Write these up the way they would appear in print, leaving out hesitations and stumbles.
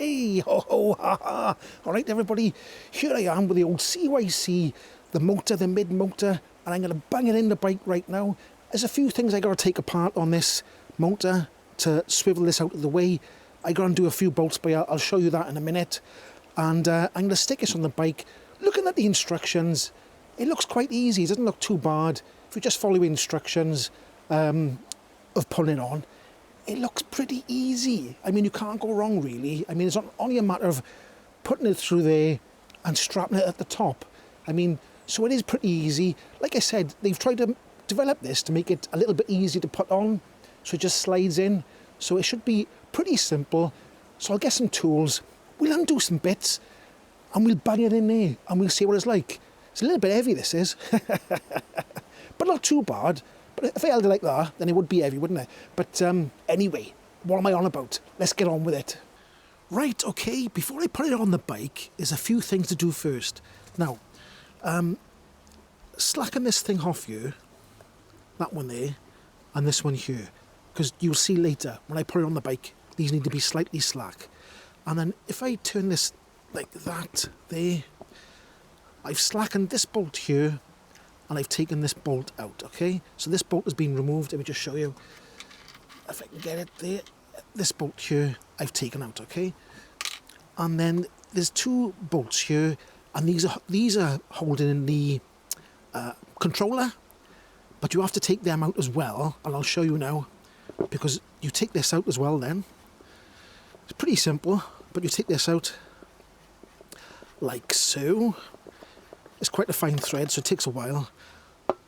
Hey, ho, ho, ha, ha. All right, everybody, here I am with the old CYC, the motor, the mid-motor, and I'm going to bang it in the bike right now. There's a few things I got to take apart on this motor to swivel this out of the way. I got to do a few bolts, but I'll show you that in a minute. And I'm going to stick this on the bike. Looking at the instructions, it looks quite easy. It doesn't look too bad. If you just follow the instructions of putting it on, it looks pretty easy. I mean, you can't go wrong, really. I mean, it's only a matter of putting it through there and strapping it at the top. I mean, so it is pretty easy. Like I said, they've tried to develop this to make it a little bit easy to put on, so it just slides in. So it should be pretty simple. So I'll get some tools, we'll undo some bits, and we'll bang it in there, and we'll see what it's like. It's a little bit heavy, this is. But not too bad. But if I held it like that, then it would be heavy, wouldn't it? But anyway, what am I on about? Let's get on with it. Right, okay, before I put it on the bike, there's a few things to do first. Now, slacken this thing off here, that one there, and this one here. Because you'll see later, when I put it on the bike, these need to be slightly slack. And then if I turn this like that, there, I've slackened this bolt here, and I've taken this bolt out, okay? So this bolt has been removed. Let me just show you. If I can get it there. This bolt here, I've taken out, okay? And then there's two bolts here, and these are holding in the controller, but you have to take them out as well, and I'll show you now, because you take this out as well then. It's pretty simple, but you take this out like so. It's quite a fine thread, so it takes a while.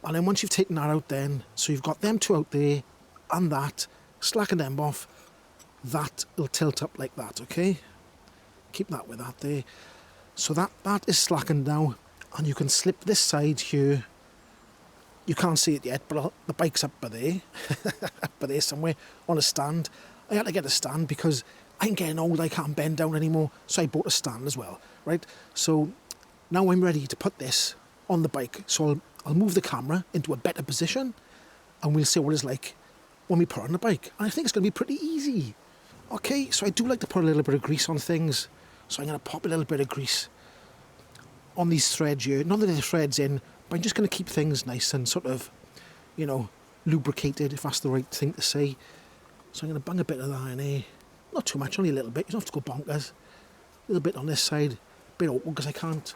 And then once you've taken that out then, so you've got them two out there, and that, slacken them off, that will tilt up like that, okay? Keep that with that there. So that is slackened now, and you can slip this side here. You can't see it yet, but the bike's up by there, up by there somewhere, on a stand. I had to get a stand because I'm getting old, I can't bend down anymore, so I bought a stand as well, right? So now I'm ready to put this on the bike, so I'll move the camera into a better position, and we'll see what it's like when we put it on the bike. And I think it's going to be pretty easy. Okay, so I do like to put a little bit of grease on things, so I'm going to pop a little bit of grease on these threads here. Not that there's threads in, but I'm just going to keep things nice and sort of, you know, lubricated, if that's the right thing to say. So I'm going to bang a bit of that in here. Not too much, only a little bit. You don't have to go bonkers. A little bit on this side, a bit awkward because I can't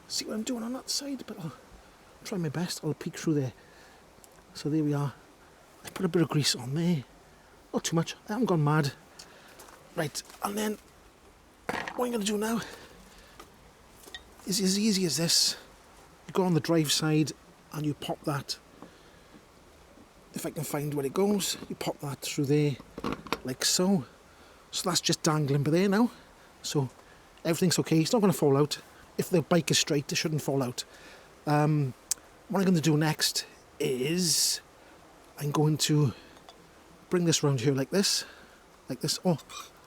see what I'm doing on that side, but I'll try my best. I'll peek through there. So there we are. I put a bit of grease on there. Not too much. I haven't gone mad. Right, and then what I'm going to do now is as easy as this. You go on the drive side and you pop that. If I can find where it goes, you pop that through there like so. So that's just dangling by there now. So everything's okay. It's not going to fall out. If the bike is straight, it shouldn't fall out. What I'm going to do next is I'm going to bring this round here like this. Like this. Oh,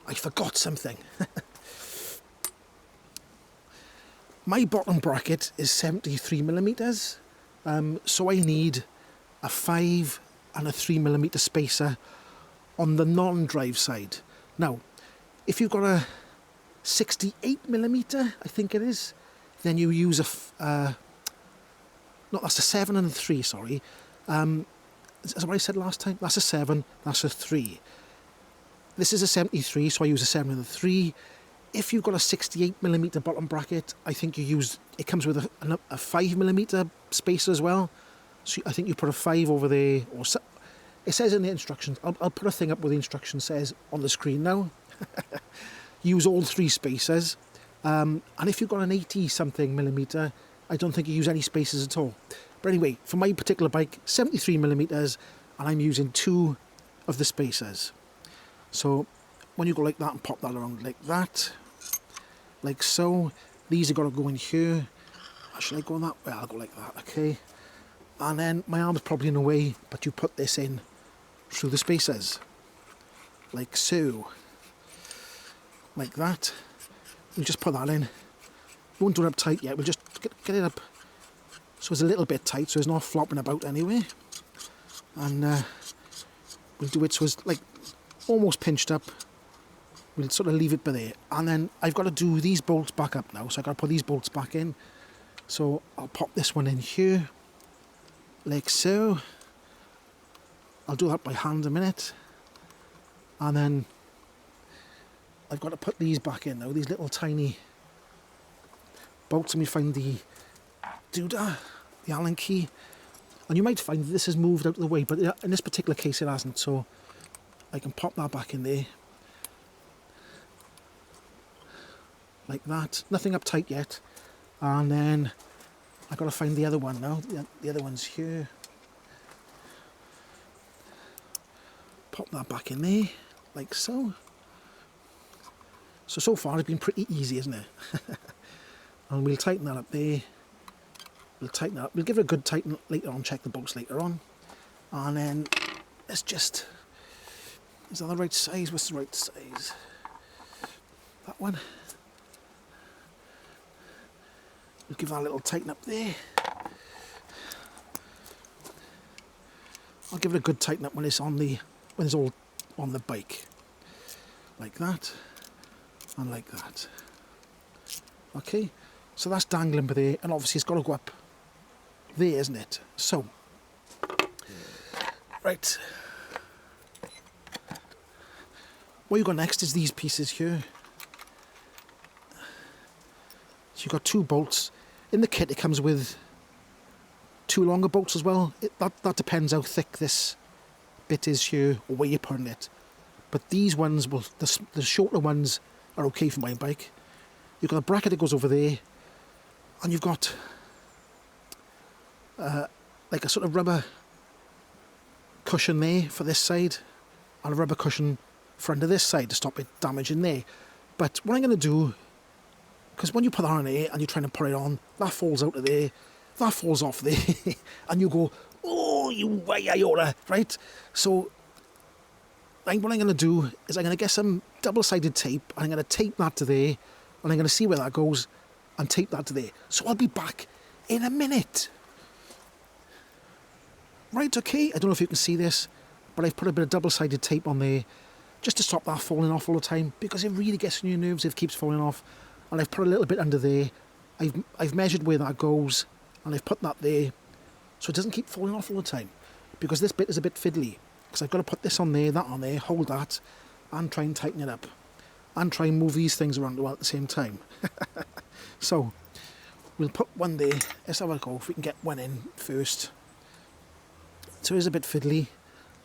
I forgot something. My bottom bracket is 73mm. So I need a 5 and a 3mm spacer on the non-drive side. Now, if you've got a 68mm, I think it is, then you use no, that's a 7 and a 3, sorry. Is that what I said last time? That's a 7, that's a 3. This is a 73, so I use a 7 and a 3. If you've got a 68mm bottom bracket, I think it comes with a 5mm spacer as well. So I think you put a 5 over there, or it says in the instructions. I'll put a thing up where the instruction says on the screen now. Use all 3 spacers, and if you've got an 80-something millimeter, I don't think you use any spacers at all. But anyway, for my particular bike, 73mm, and I'm using 2 of the spacers. So when you go like that and pop that around like that, like so, these are got to go in here. Should I go that way? I'll go like that, okay. And then my arm's probably in the way, but you put this in through the spacers, like so. Like that. We'll just put that in. We won't do it up tight yet, we'll just get it up so it's a little bit tight, so it's not flopping about anyway. And we'll do it so it's like almost pinched up, we'll sort of leave it by there. And then I've got to do these bolts back up now, so I've got to put these bolts back in. So I'll pop this one in here, like so. I'll do that by hand a minute. And then I've got to put these back in now, these little tiny bolts. Let me find the doodah, the Allen key. And you might find that this has moved out of the way, but in this particular case it hasn't, so I can pop that back in there. Like that. Nothing uptight yet. And then I've got to find the other one now. The other one's here. Pop that back in there, like so. So far it's been pretty easy, isn't it? And we'll tighten that up there. We'll tighten that up. We'll give it a good tighten later on, check the bolts later on. And then let's just... Is that the right size? What's the right size? That one. We'll give that a little tighten up there. I'll give it a good tighten up when it's all on the bike. Like that. And like that. Okay. So that's dangling by there, and obviously it's got to go up there, isn't it? So, right. What you've got next is these pieces here. So you've got 2 bolts. In the kit it comes with 2 longer bolts as well. That depends how thick this bit is here, or where you're putting it. But these ones, the shorter ones are okay for my bike. You've got a bracket that goes over there, and you've got like a sort of rubber cushion there for this side, and a rubber cushion for under this side to stop it damaging there. But what I'm going to do, because when you put that on there and you're trying to put it on, that falls out of there, that falls off there, and you go, oh, you wayola, right? So what I'm going to do is I'm going to get some double-sided tape, and I'm going to tape that to there, and I'm going to see where that goes, and tape that to there. So I'll be back in a minute. Right, okay, I don't know if you can see this, but I've put a bit of double-sided tape on there just to stop that falling off all the time, because it really gets on your nerves if it keeps falling off. And I've put a little bit under there. I've measured where that goes, and I've put that there so it doesn't keep falling off all the time, because this bit is a bit fiddly, because I've got to put this on there, that on there, hold that, and try and tighten it up, and try and move these things around at the same time. So we'll put one there. Let's have a go if we can get one in first. So it is a bit fiddly,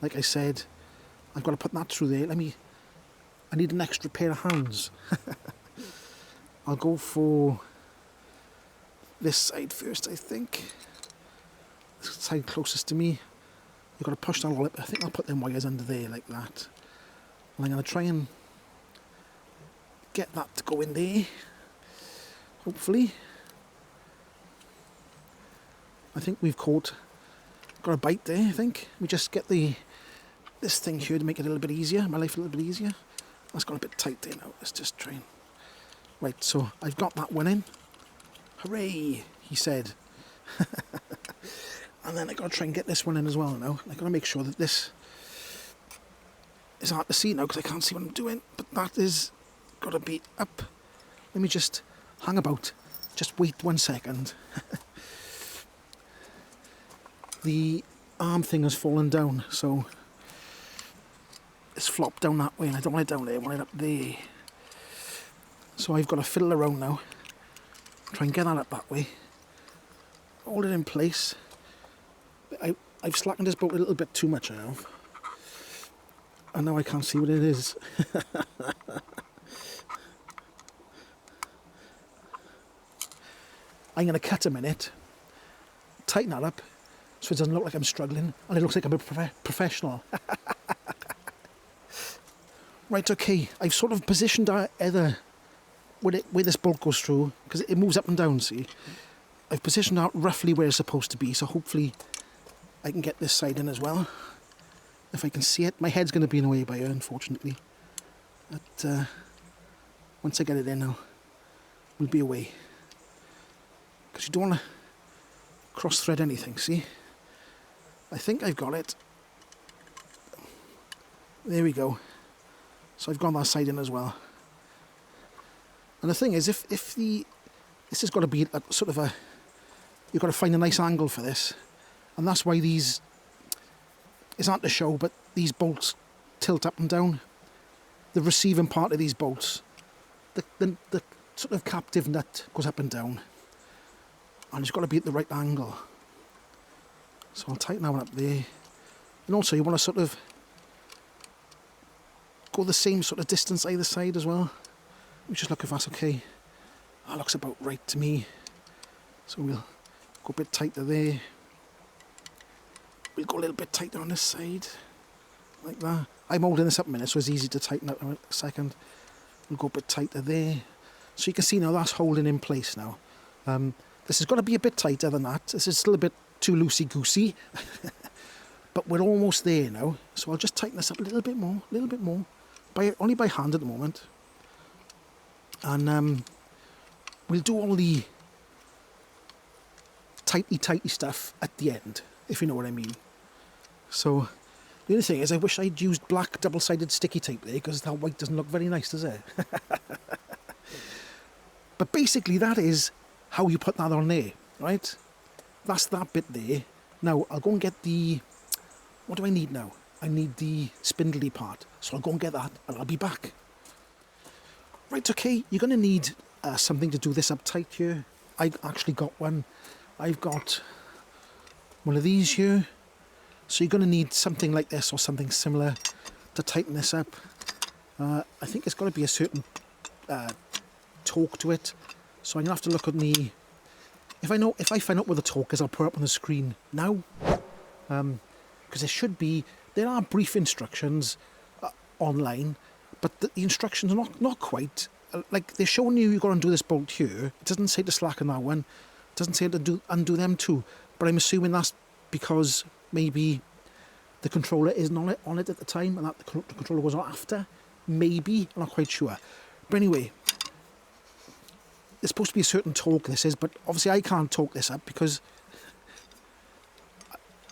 like I said. I've got to put that through there. I need an extra pair of hands. I'll go for this side first, I think. This side closest to me. You've got to push that all up. I think I'll put them wires under there like that. And I'm going to try and get that to go in there. Hopefully. I think we've got a bite there, I think. We just get this thing here to make it a little bit easier, my life a little bit easier. That's got a bit tight there now. Let's just try and... Right, so I've got that one in. Hooray, he said. And then I've got to try and get this one in as well now. I've got to make sure that this is hard to see now because I can't see what I'm doing. But that is got to be up. Let me just hang about. Just wait 1 second. The arm thing has fallen down, so it's flopped down that way, and I don't want it down there, I want it up there. So I've got to fiddle around now, try and get that up that way, hold it in place. I've slackened this bolt a little bit too much, I have, and now I can't see what it is. I'm going to cut a minute, tighten that up, so it doesn't look like I'm struggling, and it looks like I'm a professional. Right, okay, I've sort of positioned our other, where this bolt goes through, because it moves up and down, see? I've positioned out roughly where it's supposed to be, so hopefully I can get this side in as well. If I can see it. My head's going to be in the way by here, unfortunately. But once I get it in now, we'll be away. Because you don't want to cross-thread anything, see? I think I've got it. There we go. So I've gone that side in as well. And the thing is, if this has got to be a sort of a, you've got to find a nice angle for this, and that's why these, it's not to show, but these bolts tilt up and down. The receiving part of these bolts, the sort of captive nut goes up and down, and it's got to be at the right angle. So I'll tighten that one up there, and also you want to sort of go the same sort of distance either side as well. Let me just look if that's okay. That looks about right to me. So we'll go a bit tighter there. We'll go a little bit tighter on this side, like that. I'm holding this up a minute, so it's easy to tighten up in a second. We'll go a bit tighter there. So you can see now that's holding in place now. This has got to be a bit tighter than that. This is still a bit too loosey-goosey. But we're almost there now. So I'll just tighten this up a little bit more, only by hand at the moment. And we'll do all the tighty stuff at the end, if you know what I mean. So the only thing is, I wish I'd used black double-sided sticky tape there, because that white doesn't look very nice, does it? But basically that is how you put that on there, right? That's that bit there. Now I'll go and get the, what do I need now? I need the spindly part, so I'll go and get that and I'll be back. Right, okay, you're going to need something to do this up tight here. I actually got one. I've got one of these here. So you're going to need something like this or something similar to tighten this up. I think it's got to be a certain torque to it. So I'm going to have to look at the... If I find out what the torque is, I'll put it up on the screen now. Because there are brief instructions online, but the instructions are not quite, like they're showing you've got to undo this bolt here. It doesn't say to slacken that one. It doesn't say to undo them too. But I'm assuming that's because maybe the controller isn't on it at the time, and that the controller was on after. Maybe, I'm not quite sure. But anyway, it's supposed to be a certain torque this is, but obviously I can't torque this up because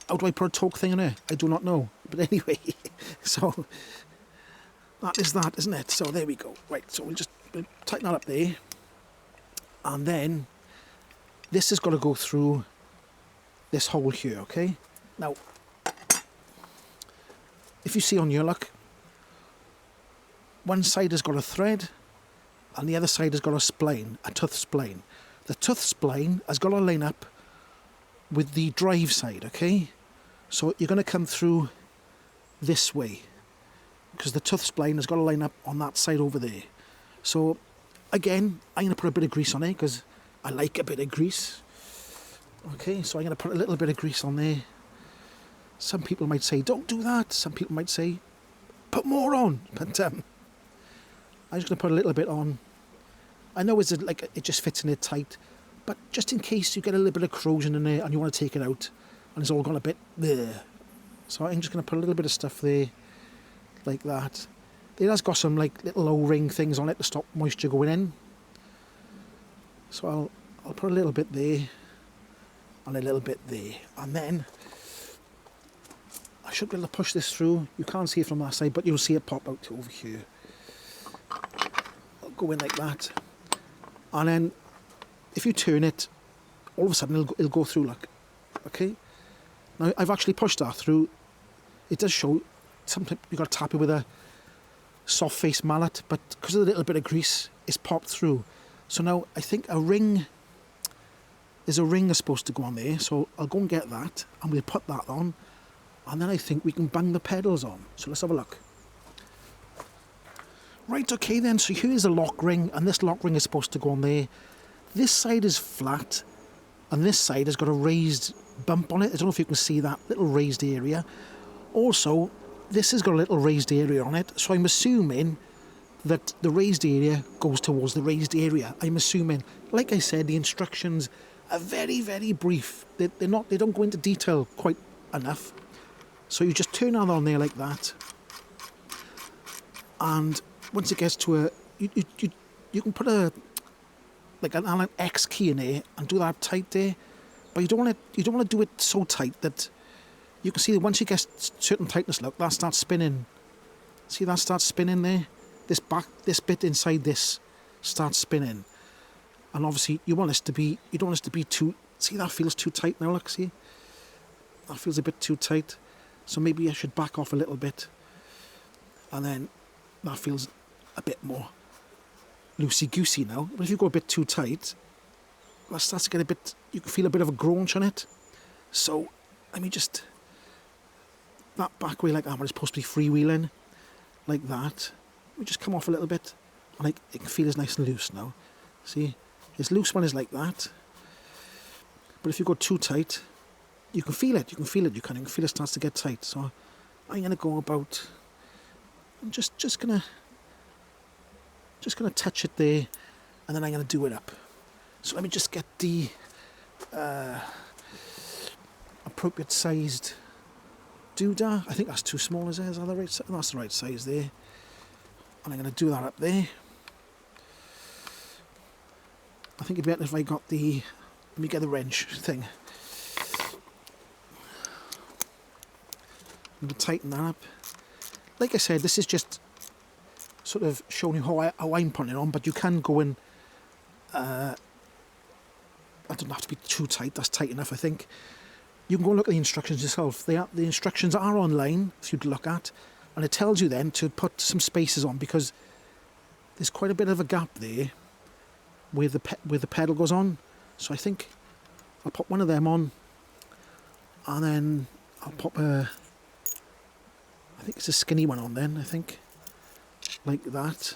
how do I put a torque thing in there? I do not know. But anyway, so that is that, isn't it? So there we go. Right, so we'll tighten that up there. And then this has got to go through this hole here, okay? Now, if you see on your look, one side has got a thread and the other side has got a spline, a tooth spline. The tooth spline has got to line up with the drive side, okay? So you're going to come through this way because the tooth spline has got to line up on that side over there. So again, I'm going to put a bit of grease on it because I like a bit of grease. Okay, so I'm going to put a little bit of grease on there. Some people might say, don't do that. Some people might say, put more on. But I'm just going to put a little bit on. I know it just fits in there tight, but just in case you get a little bit of corrosion in there and you want to take it out and it's all gone a bit there. So I'm just going to put a little bit of stuff there, like that. It has got some like little O-ring things on it to stop moisture going in. So I'll put a little bit there and a little bit there, and then I should be able to push this through. You can't see it from that side, but you'll see it pop out over here. I'll go in like that, and then if you turn it, all of a sudden it'll go through, like, okay? Now I've actually pushed that through. It does show sometimes you've got to tap it with a soft face mallet, but because of the little bit of grease, it's popped through. So now I think there's a ring that's supposed to go on there, so I'll go and get that and we'll put that on, and then I think we can bang the pedals on. So let's have a look. Right, okay then, so here's a lock ring, and this lock ring is supposed to go on there. This side is flat and this side has got a raised bump on it. I don't know if you can see that little raised area. Also, this has got a little raised area on it, so I'm assuming that the raised area goes towards the raised area. I'm assuming. Like I said, the instructions are very, very brief. They don't go into detail quite enough. So you just turn that on there like that, and once it gets to a, you can put an Allen X key in there and do that tight there, but you don't want to do it so tight that you can see that once you get certain tightness, look, that starts spinning. See, that starts spinning there. this bit inside this starts spinning, and obviously you don't want this to be too. See, that feels too tight now. Look, see, that feels a bit too tight. So maybe I should back off a little bit, and then that feels a bit more loosey-goosey now. But if you go a bit too tight, that starts to get a bit. You can feel a bit of a grounch on it. So let me just that back way like that. When it's supposed to be freewheeling, like that. We just come off a little bit, and it can feel it's nice and loose now. See, it's loose when it's like that. But if you go too tight, you can feel it. You can feel it starts to get tight. So I'm gonna go about. I'm just gonna touch it there, and then I'm gonna do it up. So let me just get the appropriate sized doodah. I think that's too small, is it? Is that the right size? That's the right size there. And I'm going to do that up there. I think it'd be better if I got the... Let me get the wrench thing. I'm going to tighten that up. Like I said, this is just sort of showing you how I'm putting it on, but you can go in... I don't have to be too tight, that's tight enough, I think. You can go and look at the instructions yourself. The instructions are online for you to look at, and it tells you then to put some spaces on, because there's quite a bit of a gap there where the pedal goes on. So I think I'll put one of them on, and then I'll pop I think it's a skinny one on then, I think, like that,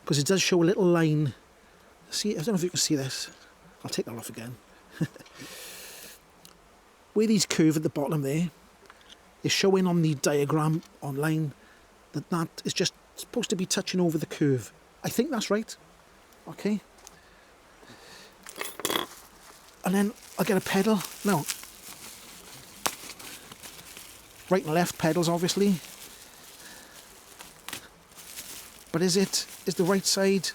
because it does show a little line. See, I don't know if you can see this. I'll take that off again. Where these curve at the bottom there, is showing on the diagram online that is just supposed to be touching over the curve. I think that's right. Okay. And then I'll get a pedal. Now, right and left pedals, obviously. But is the right side...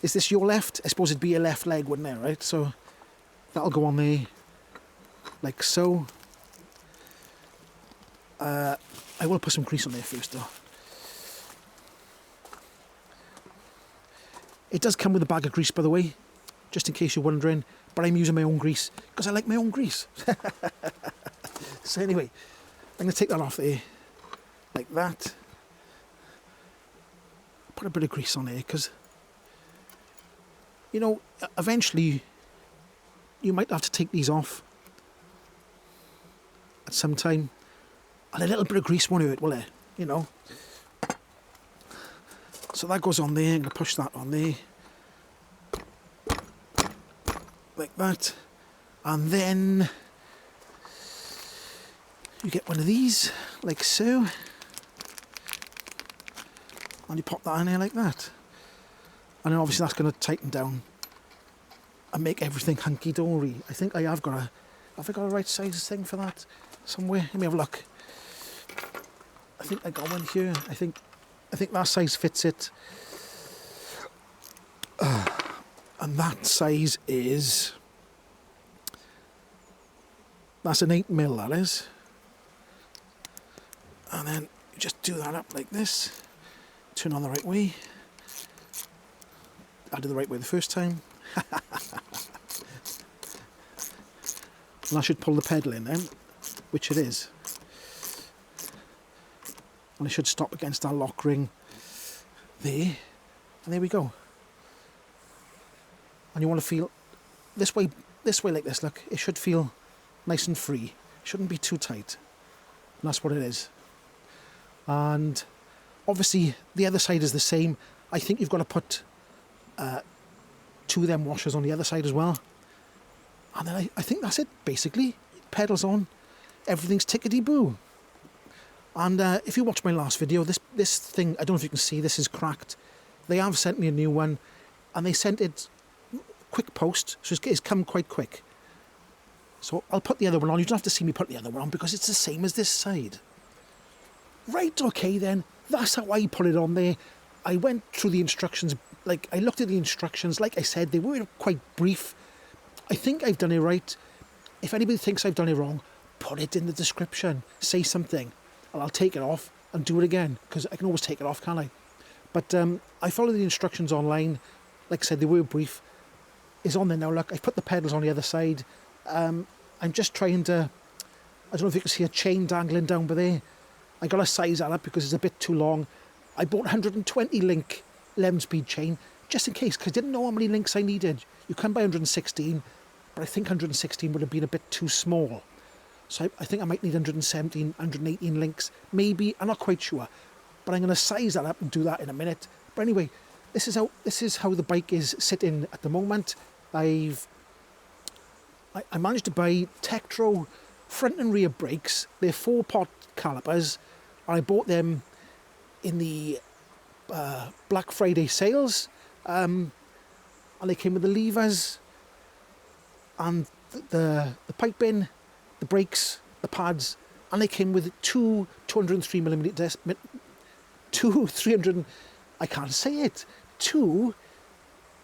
Is this your left? I suppose it'd be your left leg, wouldn't it, right? So that'll go on there, like so. I will put some grease on there first, though. It does come with a bag of grease, by the way, just in case you're wondering. But I'm using my own grease, because I like my own grease. So anyway, I'm going to take that off there, like that. Put a bit of grease on there, because... You know, eventually you might have to take these off at some time, and a little bit of grease won't hurt, will it? You know. So that goes on there. I'm going to push that on there, like that, and then you get one of these, like so, and you pop that in there like that. And then obviously that's going to tighten down and make everything hunky-dory. I think I have got a right size thing for that somewhere. Let me have a look. I think I got one here. I think that size fits it. And that size is... That's an 8mm, that is. And then you just do that up like this. Turn on the right way. I did the right way the first time. And I should pull the pedal in then, which it is. And it should stop against our lock ring there. And there we go. And you want to feel this way like this, look. It should feel nice and free. It shouldn't be too tight. And that's what it is. And obviously the other side is the same. I think you've got to put 2 of them washers on the other side as well, and then I think that's it basically. Pedals on, everything's tickety-boo. And if you watch my last video, this thing, I don't know if you can see, this is cracked. They have sent me a new one, and they sent it quick post, so it's come quite quick. So I'll put the other one on. You don't have to see me put the other one on, because it's the same as this side. Right, okay then, that's how I put it on there. I went through the instructions, like I looked at the instructions, like I said, they were quite brief. I think I've done it right. If anybody thinks I've done it wrong, put it in the description, say something, and I'll take it off and do it again, because I can always take it off, can't I? But I followed the instructions online. Like I said, they were brief. It's on there now, look. I've put the pedals on the other side. I'm just trying to, I don't know if you can see a chain dangling down by there. I got to size that up because it's a bit too long. I bought 120 link 11-speed chain, just in case, because I didn't know how many links I needed. You can buy 116, but I think 116 would have been a bit too small. So I think I might need 117, 118 links, maybe. I'm not quite sure, but I'm going to size that up and do that in a minute. But anyway, this is how the bike is sitting at the moment. I managed to buy Tektro front and rear brakes. They're 4-pot calipers, and I bought them in the Black Friday sales, and they came with the levers and the piping, the brakes, the pads, and they came with two 203mm discs, two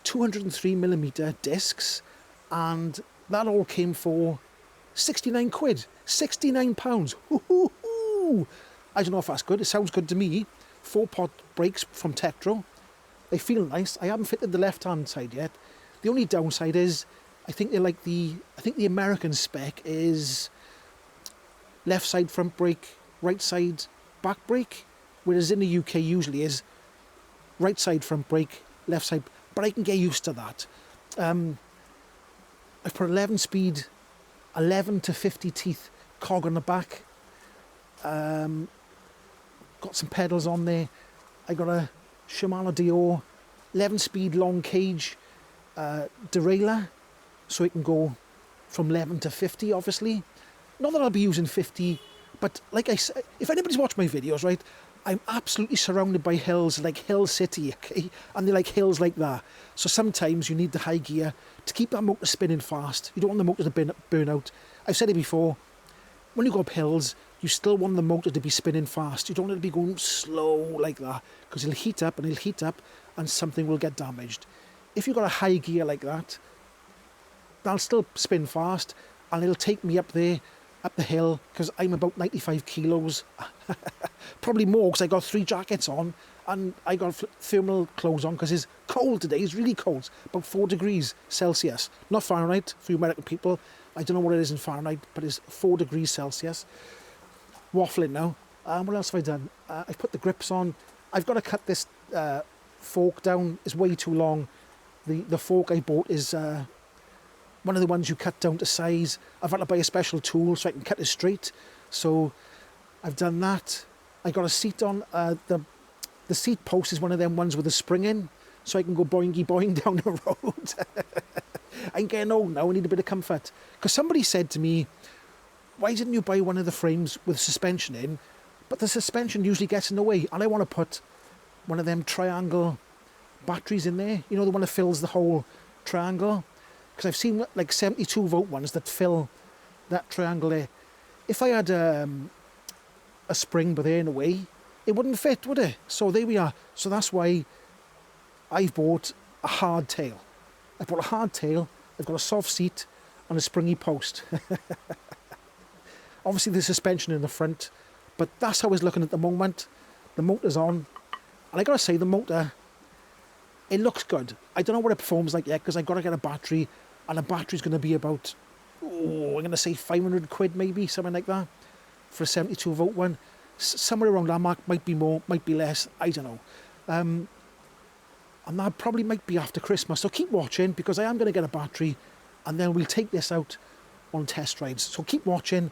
203mm discs, and that all came for 69 quid, £69. Hoo-hoo-hoo. I don't know if that's good. It sounds good to me. 4-pot brakes from Tektro. They feel nice. I haven't fitted the left-hand side yet. The only downside is, I think the American spec is left side front brake, right side back brake, whereas in the UK usually is right side front brake, left side. But I can get used to that. I've put 11-speed, 11 to 50 teeth cog on the back. Got some pedals on there. I got a Shimano Dior 11-speed long cage derailleur, so it can go from 11 to 50, obviously. Not that I'll be using 50, but like I said, if anybody's watched my videos, right, I'm absolutely surrounded by hills, like Hill City, okay? And they're like hills like that. So sometimes you need the high gear to keep that motor spinning fast. You don't want the motor to burn out. I've said it before, when you go up hills, you still want the motor to be spinning fast. You don't want it to be going slow like that, because it'll heat up and it'll heat up and something will get damaged. If you've got a high gear like that, that'll still spin fast and it'll take me up there, up the hill, because I'm about 95 kilos. Probably more, because I got 3 jackets on and I got thermal clothes on because it's cold today. It's really cold. It's about 4 degrees Celsius. Not Fahrenheit for you American people. I don't know what it is in Fahrenheit, but it's 4 degrees Celsius. Waffling now. What else have I done? I've put the grips on. I've got to cut this fork down. It's way too long. The fork I bought is one of the ones you cut down to size. I've had to buy a special tool so I can cut it straight. So I've done that. I got a seat on. The seat post is one of them ones with a spring in, so I can go boingy boing down the road. I'm getting old now. I need a bit of comfort. Because somebody said to me, why didn't you buy one of the frames with suspension in? But the suspension usually gets in the way, and I want to put one of them triangle batteries in there. You know, the one that fills the whole triangle? Because I've seen like 72 volt ones that fill that triangle there. If I had a spring but there in the way, it wouldn't fit, would it? So there we are. So that's why I've bought a hard tail. I've bought a hard tail, I've got a soft seat and a springy post. Obviously the suspension in the front, but that's how it's looking at the moment. The motor's on, and I gotta say the motor, it looks good. I don't know what it performs like yet, because I've got to get a battery, and a battery's going to be about, I'm going to say 500 quid maybe, something like that, for a 72 volt one. Somewhere around that mark, might be more, might be less, I don't know. And that probably might be after Christmas, so keep watching, because I am going to get a battery, and then we'll take this out on test rides. So keep watching,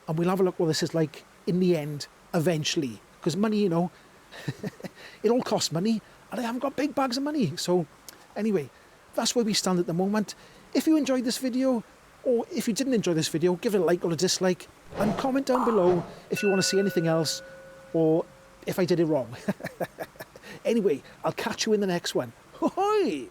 and we'll have a look what this is like in the end, eventually. Because money, you know, it all costs money, and I haven't got big bags of money. So anyway, that's where we stand at the moment. If you enjoyed this video, or if you didn't enjoy this video, give it a like or a dislike, and comment down below if you want to see anything else, or if I did it wrong. Anyway, I'll catch you in the next one. Hoi!